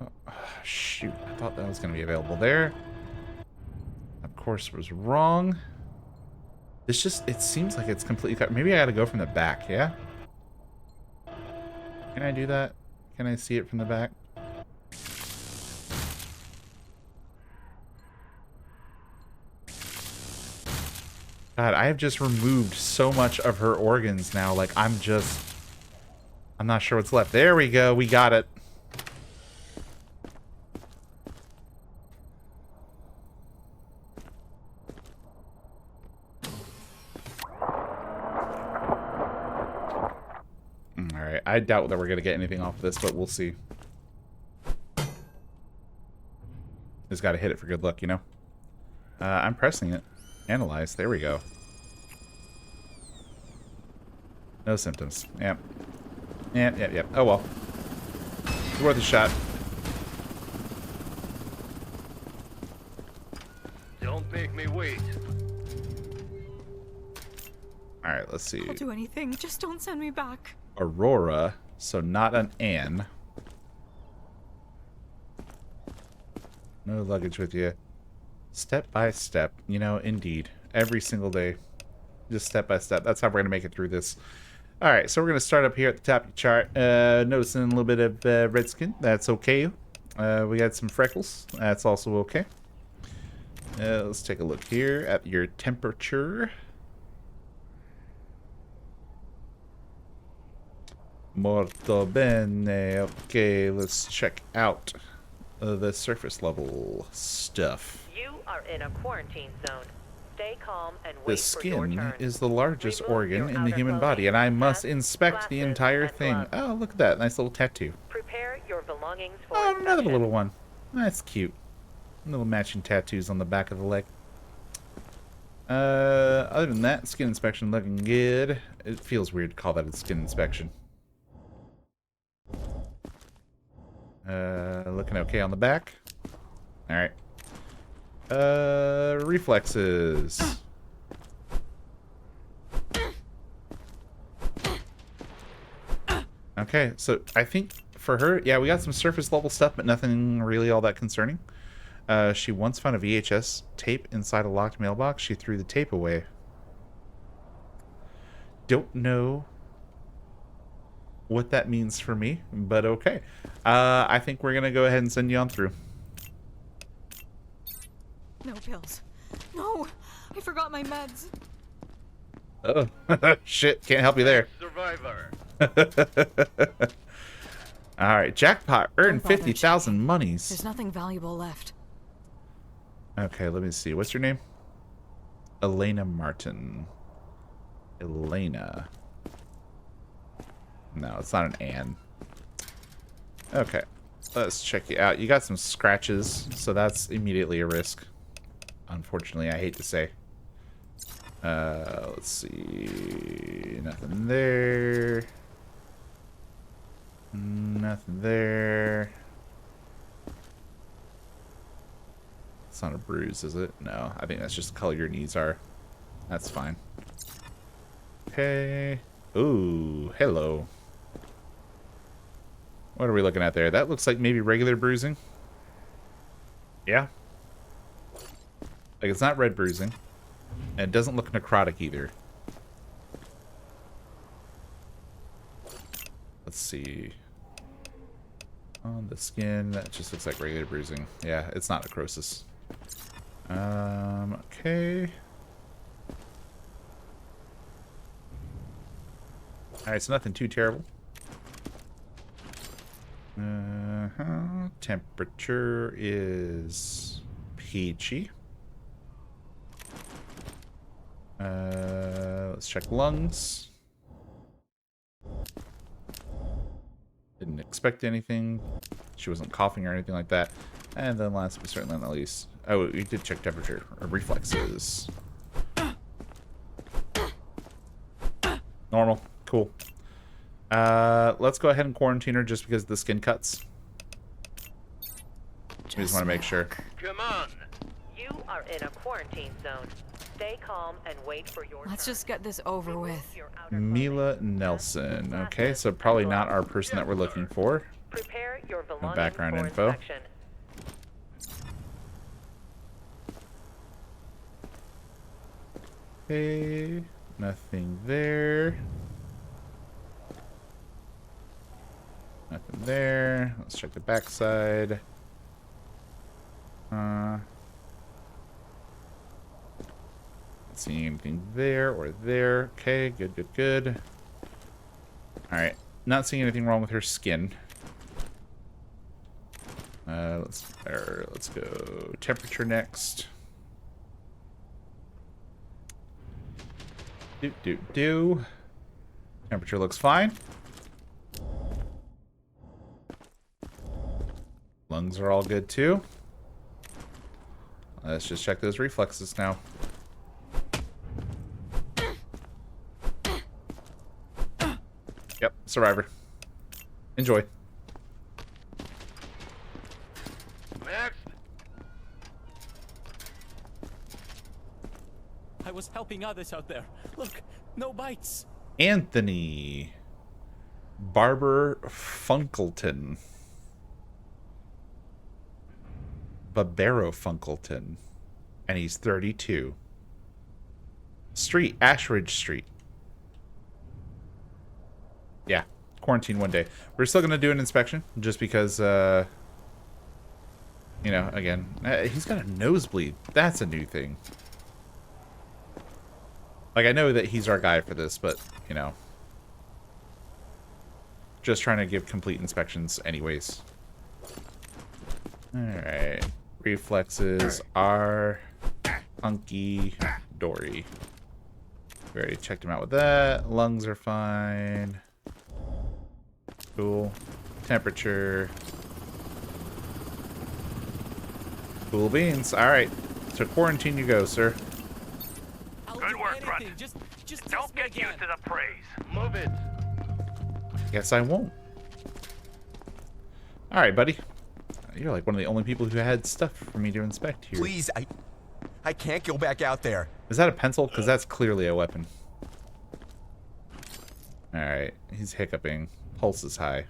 Oh, shoot, I thought that was gonna be available there. Of course, was wrong. It's just, it seems like it's completely cut. Maybe I gotta go from the back, yeah? Can I do that? Can I see it from the back? God, I have just removed so much of her organs now. Like, I'm not sure what's left. There we go. We got it. Alright, I doubt that we're going to get anything off of this, but we'll see. Just got to hit it for good luck, you know? I'm pressing it. Analyze. There we go. No symptoms. Yep. Yep. Oh, well. It's worth a shot. Don't make me wait. Alright, let's see. I'll do anything. Just don't send me back. Aurora, so not an Anne. No luggage with you. Step by step, you know, indeed. Every single day. Just step by step. That's how we're going to make it through this. Alright, so we're going to start up here at the top of the chart. Noticing a little bit of red skin. That's okay. We got some freckles. That's also okay. Let's take a look here at your temperature. Molto bene. Okay, let's check out the surface level stuff. You are in a quarantine zone. Stay calm and The wait for your skin turn. is the largest Remove organ your in the outer human clothing, body, and I must hats, inspect the glasses, entire and thing. gloves. Oh, look at that. Nice little tattoo. Prepare your belongings for Oh, another inspection. little one. That's cute. Little matching tattoos on the back of the leg. Other than that, skin inspection looking good. It feels weird to call that a skin inspection. Looking okay on the back. All right. Reflexes. Okay, so I think for her, yeah, we got some surface level stuff, but nothing really all that concerning. She once found a VHS tape inside a locked mailbox. She threw the tape away. Don't know what that means for me, but okay. I think we're gonna go ahead and send you on through. No pills. No! I forgot my meds. Oh, shit, can't help you there. Survivor. Alright, jackpot. Earn 50,000 monies. There's nothing valuable left. Okay, let me see. What's your name? Elena Martin. Elena. No, it's not an Ann. Okay, let's check you out. You got some scratches, so that's immediately a risk. Unfortunately, I hate to say. Let's see. Nothing there. Nothing there. It's not a bruise, is it? No, I think that's just the color your knees are. That's fine. Okay. Ooh, hello. What are we looking at there? That looks like maybe regular bruising. Yeah. Like, it's not red bruising. And it doesn't look necrotic either. Let's see. On the skin, that just looks like regular bruising. Yeah, it's not necrosis. Okay. Alright, so nothing too terrible. Temperature is peachy. Let's check lungs. Didn't expect anything. She wasn't coughing or anything like that. And then last but certainly not least, oh, we did check temperature. Reflexes. Normal. Cool. Let's go ahead and quarantine her just because the skin cuts. We just want to make sure. Come on. You are in a quarantine zone. Stay calm and wait for your Let's turn. just get this over with. Your outer Mila Nelson. Okay, so probably not our person that we're looking for. Prepare your belongings background for info. inspection. Okay, nothing there. Nothing there. Let's check the backside. Not seeing anything there or there. Okay, good, good, good. Alright, not seeing anything wrong with her skin. Let's go temperature next. Temperature looks fine. Lungs are all good too. Let's just check those reflexes now. Yep, survivor. Enjoy. Next. I was helping others out there. Look, no bites. Anthony Barber Funkleton. Barbero Funkleton. And he's 32. Street, Ashridge Street. Yeah, quarantine one day. We're still going to do an inspection just because, you know, again, he's got a nosebleed. That's a new thing. Like, I know that he's our guy for this, but, you know, just trying to give complete inspections anyways. Alright. Reflexes are hunky dory. We already checked him out with that. Lungs are fine. Cool. Temperature. Cool beans. Alright. To quarantine you go, sir. Good work, Grunt. Just Don't get used to the praise. Move it. Guess I won't. Alright, buddy. You're like one of the only people who had stuff for me to inspect here. Please, I can't go back out there. Is that a pencil? Because that's clearly a weapon. Alright, he's hiccuping. Pulse is high.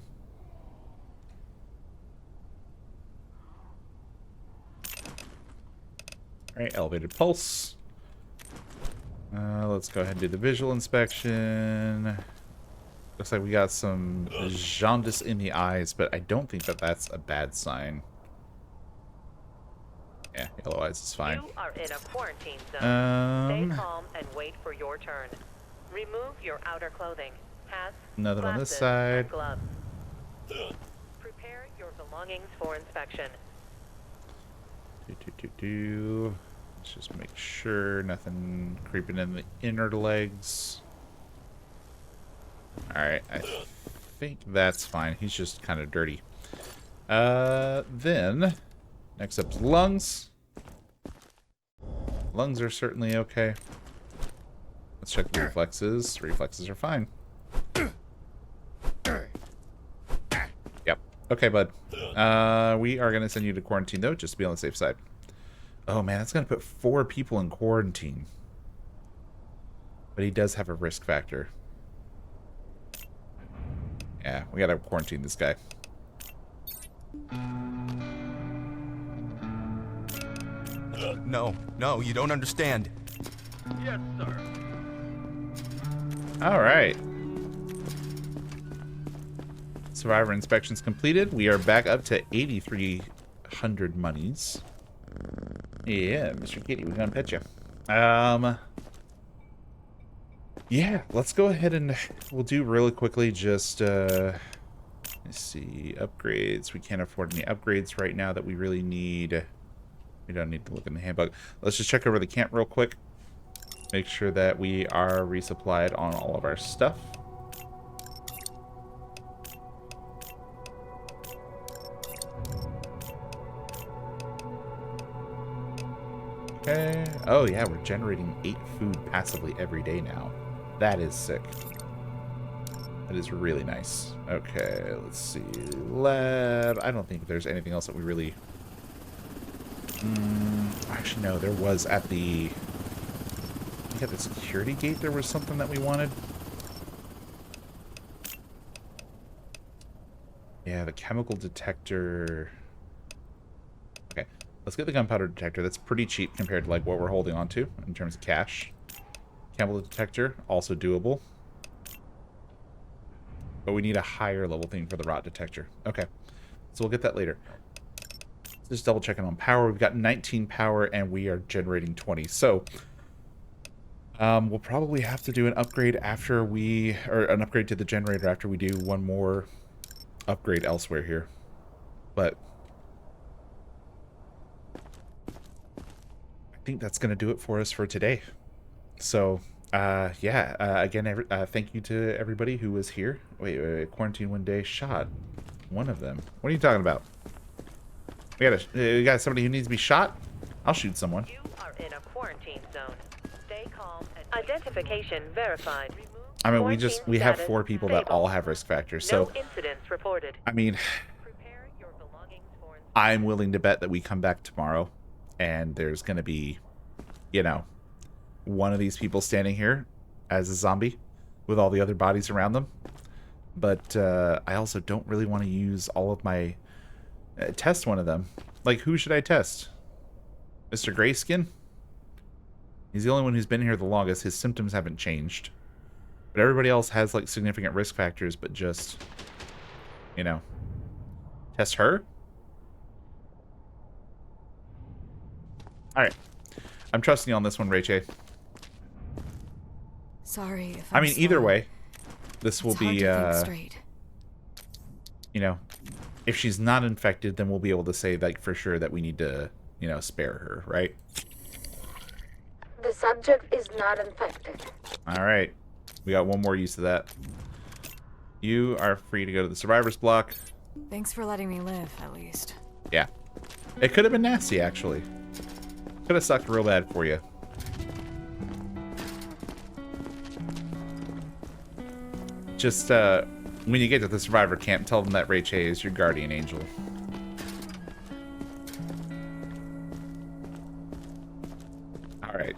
Alright, elevated pulse. Let's go ahead and do the visual inspection. Looks like we got some jaundice in the eyes, but I don't think that that's a bad sign. Yeah, yellow eyes is fine. You are in a quarantine zone. Stay calm and wait for your turn. Remove your outer clothing. Hats, nothing on this glasses, side. and gloves. Prepare your belongings for inspection. Let's just make sure nothing creeping in the inner legs. Alright, I think that's fine. He's just kind of dirty. Then, next up's lungs. Lungs are certainly okay. Let's check the reflexes. Reflexes are fine. Yep. Okay, bud. We are going to send you to quarantine, though, just to be on the safe side. Oh, man, that's going to put 4 people in quarantine. But he does have a risk factor. Yeah, we got to quarantine this guy. No, you don't understand. Yes, sir. All right. Survivor inspections completed. We are back up to 8,300 monies. Yeah, Mr. Kitty, we're gonna pet you. Yeah, let's go ahead and we'll do really quickly just let's see, upgrades. We can't afford any upgrades right now that we really need. We don't need to look in the handbook. Let's just check over the camp real quick. Make sure that we are resupplied on all of our stuff. Okay. Oh yeah, we're generating 8 food passively every day now. That is sick. That is really nice. Okay, let's see. Lab. I don't think there's anything else that we really... actually, no. There was at the... I think at the security gate there was something that we wanted. Yeah, the chemical detector... Okay, let's get the gunpowder detector. That's pretty cheap compared to like what we're holding on to in terms of cash. Chemical detector, also doable. But we need a higher level thing for the rot detector. Okay, so we'll get that later. Just double checking on power. We've got 19 power and we are generating 20. So we'll probably have to do an upgrade after we, or an upgrade to the generator after we do one more upgrade elsewhere here. But I think that's going to do it for us for today. So yeah, again, thank you to everybody who was here. Wait, quarantine one day shot. One of them. What are you talking about? We got somebody who needs to be shot? I'll shoot someone. You are in a quarantine zone. Stay calm and identification verified. I mean, we have 4 people that all have risk factors. So no incidents reported. I mean, Prepare your belongings for inspection. I'm willing to bet that we come back tomorrow and there's going to be, you know, one of these people standing here as a zombie with all the other bodies around them. But I also don't really want to use all of my... test one of them. Like, who should I test? Mr. Grayskin? He's the only one who's been here the longest. His symptoms haven't changed. But everybody else has, like, significant risk factors, but just, you know. Test her? Alright. I'm trusting you on this one, Rachel. Sorry if I mean, either way, this will be, straight. you know, if she's not infected, then we'll be able to say, like, for sure that we need to, you know, spare her, right? The subject is not infected. Alright. We got one more use of that. You are free to go to the survivor's block. Thanks for letting me live, at least. Yeah. It could have been nasty, actually. Could have sucked real bad for you. Just, When you get to the survivor camp, tell them that Rachel is your guardian angel. All right.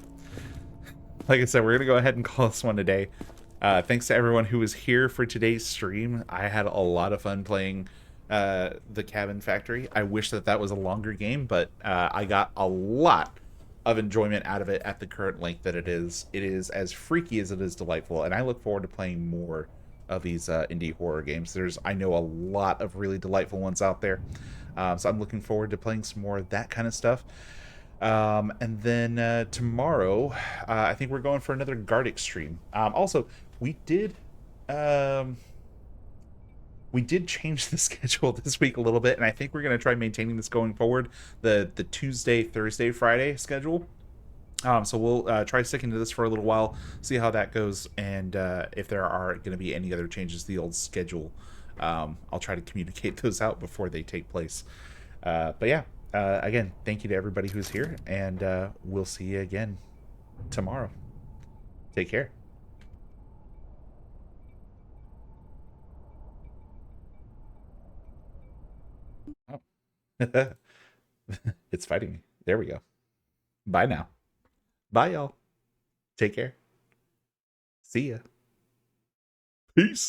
Like I said, we're going to go ahead and call this one a day. Thanks to everyone who was here for today's stream. I had a lot of fun playing the Cabin Factory. I wish that that was a longer game, but I got a lot of enjoyment out of it at the current length that it is. It is as freaky as it is delightful, and I look forward to playing more of these indie horror games. I know a lot of really delightful ones out there, so I'm looking forward to playing some more of that kind of stuff. And then tomorrow, I think we're going for another Gardic stream. Also, we did change the schedule this week a little bit, and I think we're going to try maintaining this going forward, the Tuesday, Thursday, Friday schedule. So we'll try sticking to this for a little while, see how that goes, and if there are going to be any other changes to the old schedule, I'll try to communicate those out before they take place. But yeah, again, thank you to everybody who's here, and we'll see you again tomorrow. Take care. Oh. It's fighting me. There we go. Bye now. Bye, y'all. Take care. See ya. Peace.